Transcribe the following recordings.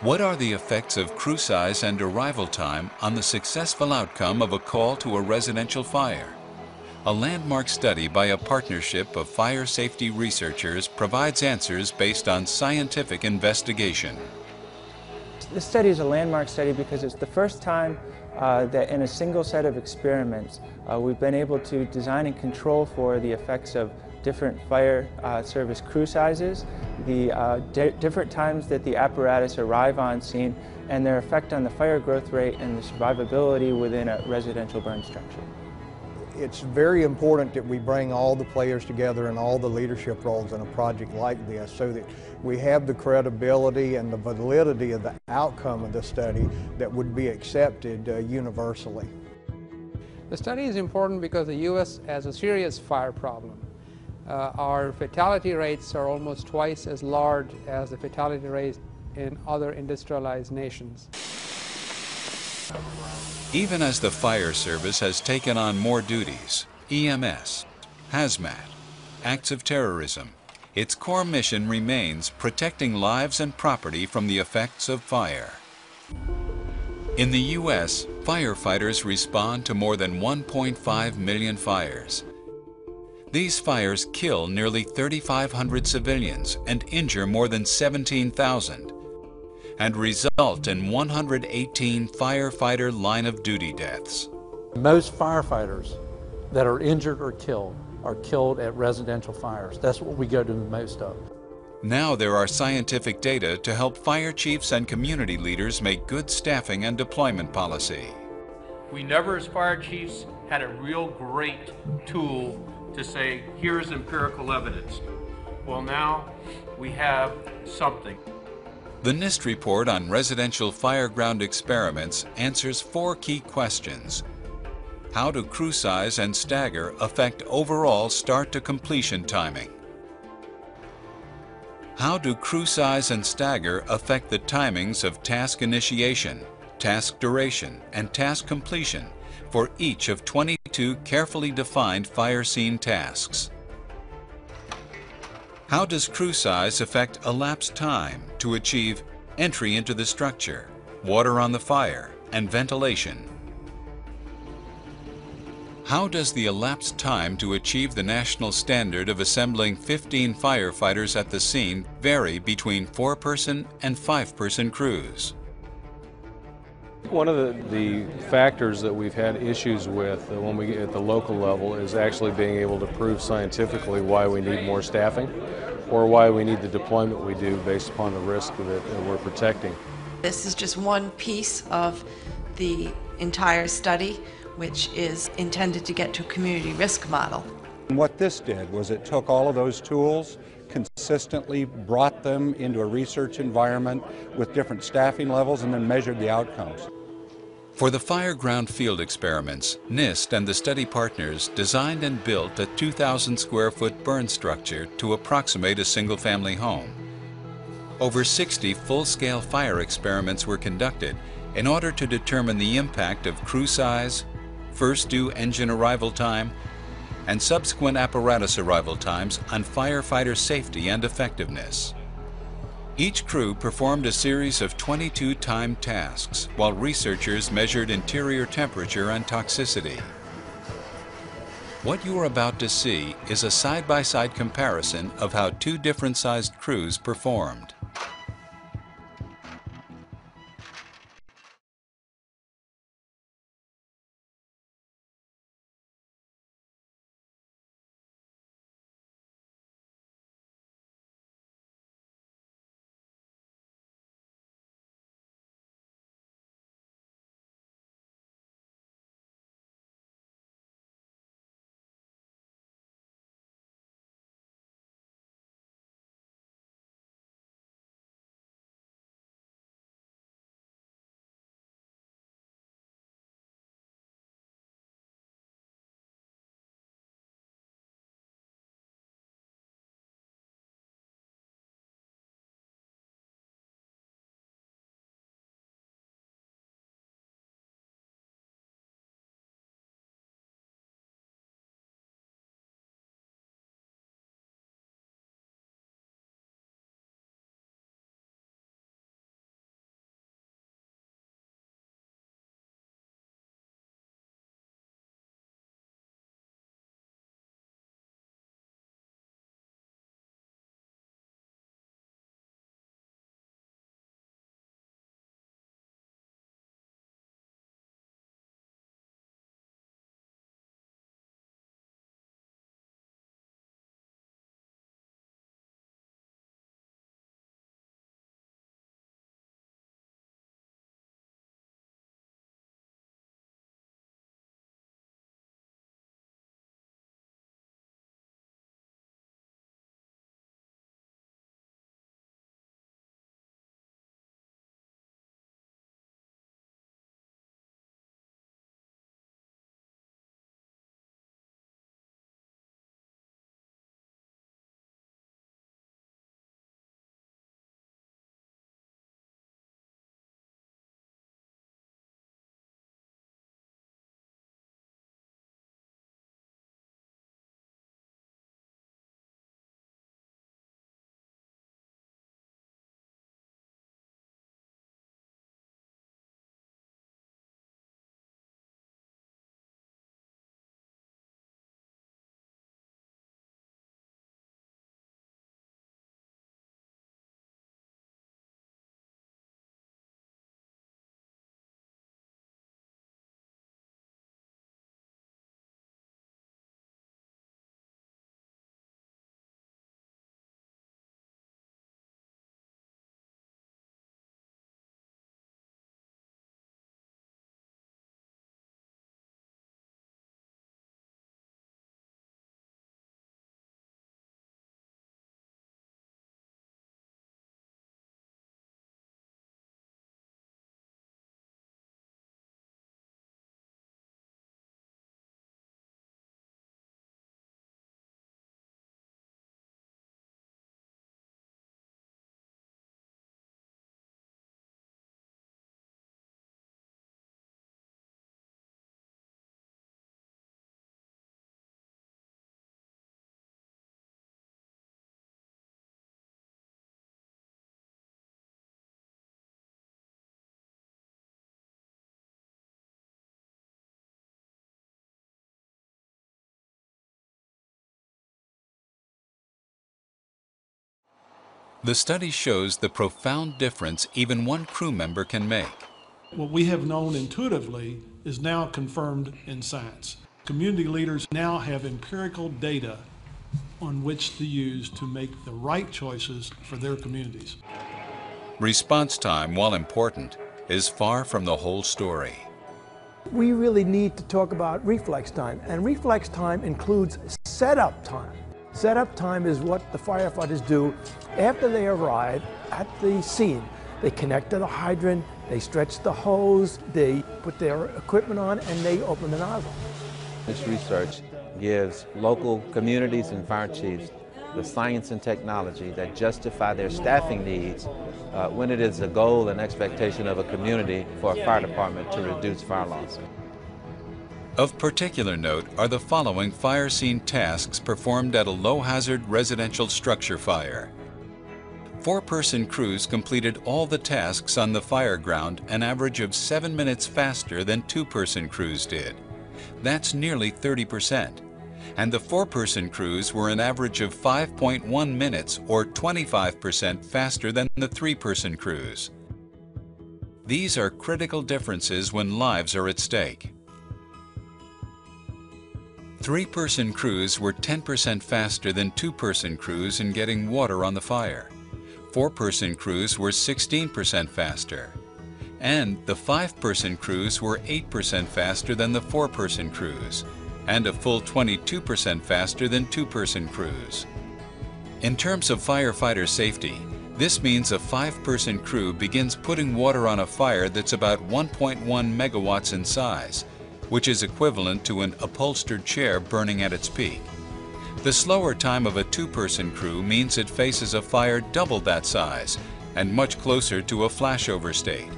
What are the effects of crew size and arrival time on the successful outcome of a call to a residential fire? A landmark study by a partnership of fire safety researchers provides answers based on scientific investigation. This study is a landmark study because it's the first time that in a single set of experiments we've been able to design and control for the effects of different fire service crew sizes, the different times that the apparatus arrive on scene, and their effect on the fire growth rate and the survivability within a residential burn structure. It's very important that we bring all the players together and all the leadership roles in a project like this so that we have the credibility and the validity of the outcome of the study that would be accepted universally. The study is important because the U.S. has a serious fire problem. Our fatality rates are almost twice as large as the fatality rates in other industrialized nations. Even as the fire service has taken on more duties, EMS, hazmat, acts of terrorism, its core mission remains protecting lives and property from the effects of fire. In the U.S., firefighters respond to more than 1.5 million fires. These fires kill nearly 3,500 civilians and injure more than 17,000. And result in 118 firefighter line-of-duty deaths. Most firefighters that are injured or killed are killed at residential fires. That's what we go to the most of. Now there are scientific data to help fire chiefs and community leaders make good staffing and deployment policy. We never, as fire chiefs, had a real great tool to say, here's empirical evidence. Well, now we have something. The NIST report on residential fireground experiments answers 4 key questions. How do crew size and stagger affect overall start to completion timing? How do crew size and stagger affect the timings of task initiation, task duration, and task completion for each of 22 carefully defined fire scene tasks? How does crew size affect elapsed time to achieve entry into the structure, water on the fire, and ventilation? How does the elapsed time to achieve the national standard of assembling 15 firefighters at the scene vary between 4-person and 5-person crews? One of the factors that we've had issues with when we get at the local level is actually being able to prove scientifically why we need more staffing or why we need the deployment we do based upon the risk that we're protecting. This is just one piece of the entire study, which is intended to get to a community risk model. And what this did was it took all of those tools, consistently brought them into a research environment with different staffing levels, and then measured the outcomes. For the fireground field experiments, NIST and the study partners designed and built a 2,000 square foot burn structure to approximate a single-family home. Over 60 full-scale fire experiments were conducted in order to determine the impact of crew size, first due engine arrival time, and subsequent apparatus arrival times on firefighter safety and effectiveness. Each crew performed a series of 22 timed tasks while researchers measured interior temperature and toxicity. What you are about to see is a side-by-side comparison of how 2 different sized crews performed. The study shows the profound difference even one crew member can make. What we have known intuitively is now confirmed in science. Community leaders now have empirical data on which to use to make the right choices for their communities. Response time, while important, is far from the whole story. We really need to talk about reflex time, and reflex time includes setup time. Setup time is what the firefighters do after they arrive at the scene. They connect to the hydrant, they stretch the hose, they put their equipment on, and they open the nozzle. This research gives local communities and fire chiefs the science and technology that justify their staffing needs when it is a goal and expectation of a community for a fire department to reduce fire loss. Of particular note are the following fire scene tasks performed at a low-hazard residential structure fire. 4-person crews completed all the tasks on the fire ground an average of 7 minutes faster than 2-person crews did. That's nearly 30%. And the 4-person crews were an average of 5.1 minutes or 25% faster than the 3-person crews. These are critical differences when lives are at stake. 3-person crews were 10% faster than 2-person crews in getting water on the fire. 4-person crews were 16% faster. And the 5-person crews were 8% faster than the 4-person crews, and a full 22% faster than 2-person crews. In terms of firefighter safety, this means a 5-person crew begins putting water on a fire that's about 1.1 megawatts in size, which is equivalent to an upholstered chair burning at its peak. The slower time of a 2-person crew means it faces a fire double that size and much closer to a flashover state.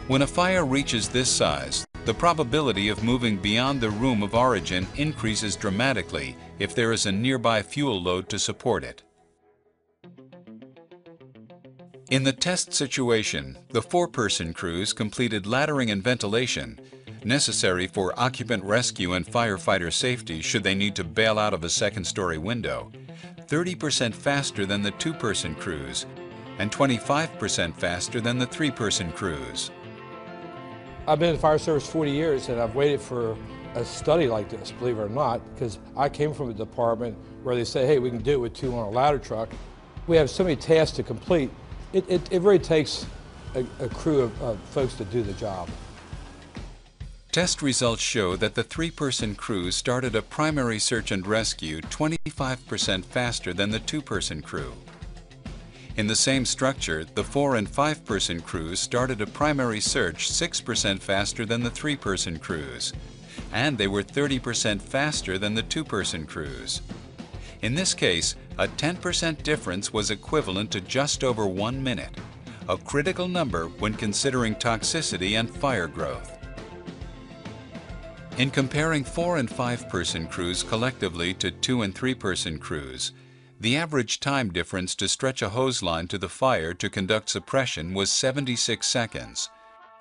When a fire reaches this size, the probability of moving beyond the room of origin increases dramatically if there is a nearby fuel load to support it. In the test situation, the 4-person crews completed laddering and ventilation, necessary for occupant rescue and firefighter safety should they need to bail out of a second-story window, 30% faster than the 2-person crews and 25% faster than the 3-person crews. I've been in the fire service 40 years and I've waited for a study like this, believe it or not, because I came from a department where they say, hey, we can do it with 2 on a ladder truck. We have so many tasks to complete. It really takes a crew of folks to do the job. Test results show that the 3-person crew started a primary search and rescue 25% faster than the 2-person crew. In the same structure, the 4- and 5-person crews started a primary search 6% faster than the 3-person crews, and they were 30% faster than the 2-person crews. In this case, a 10% difference was equivalent to just over 1 minute, a critical number when considering toxicity and fire growth. In comparing 4- and 5-person crews collectively to 2- and 3-person crews, the average time difference to stretch a hose line to the fire to conduct suppression was 76 seconds.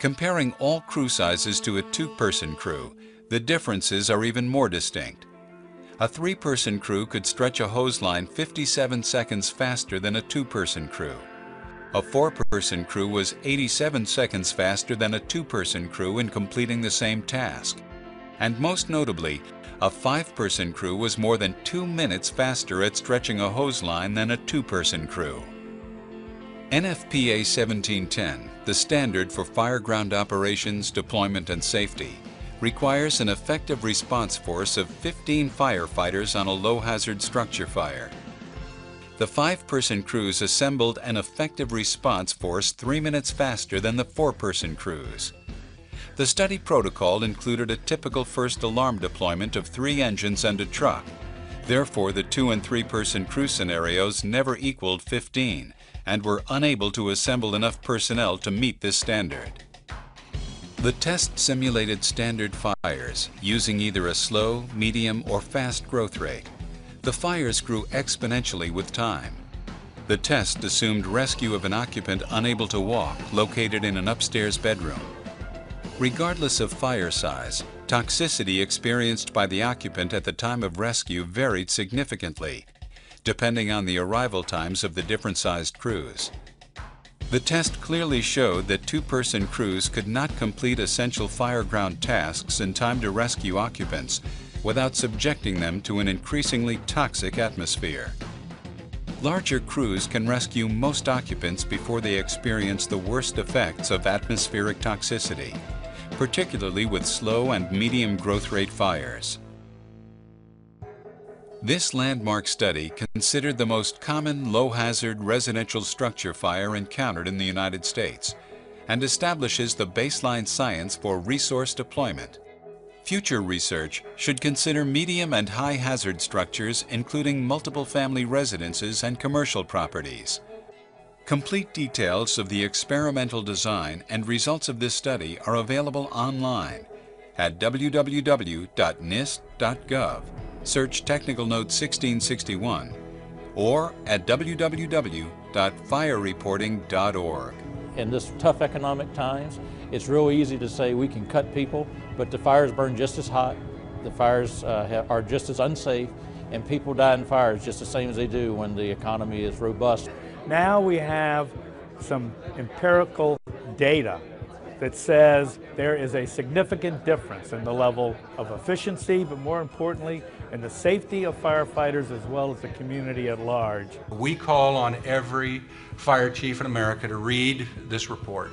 Comparing all crew sizes to a 2-person crew, the differences are even more distinct. A 3-person crew could stretch a hose line 57 seconds faster than a 2-person crew. A 4-person crew was 87 seconds faster than a 2-person crew in completing the same task. And most notably, a 5-person crew was more than 2 minutes faster at stretching a hose line than a 2-person crew. NFPA 1710, the standard for fireground operations, deployment, and safety, requires an effective response force of 15 firefighters on a low-hazard structure fire. The 5-person crews assembled an effective response force 3 minutes faster than the 4-person crews. The study protocol included a typical first alarm deployment of 3 engines and a truck. Therefore, the 2- and 3-person crew scenarios never equaled 15 and were unable to assemble enough personnel to meet this standard. The test simulated standard fires using either a slow, medium, or fast growth rate. The fires grew exponentially with time. The test assumed rescue of an occupant unable to walk, located in an upstairs bedroom. Regardless of fire size, toxicity experienced by the occupant at the time of rescue varied significantly. depending on the arrival times of the different sized crews. The test clearly showed that two-person crews could not complete essential fireground tasks in time to rescue occupants without subjecting them to an increasingly toxic atmosphere. Larger crews can rescue most occupants before they experience the worst effects of atmospheric toxicity, particularly with slow and medium growth rate fires. This landmark study considered the most common low-hazard residential structure fire encountered in the United States and establishes the baseline science for resource deployment. Future research should consider medium and high-hazard structures, including multiple family residences and commercial properties. Complete details of the experimental design and results of this study are available online at www.nist.gov. Search Technical Note 1661, or at www.firereporting.org. In this tough economic times, it's real easy to say we can cut people, but the fires burn just as hot, the fires are just as unsafe, and people die in fires just the same as they do when the economy is robust. Now we have some empirical data that says there is a significant difference in the level of efficiency, but more importantly, in the safety of firefighters as well as the community at large. We call on every fire chief in America to read this report.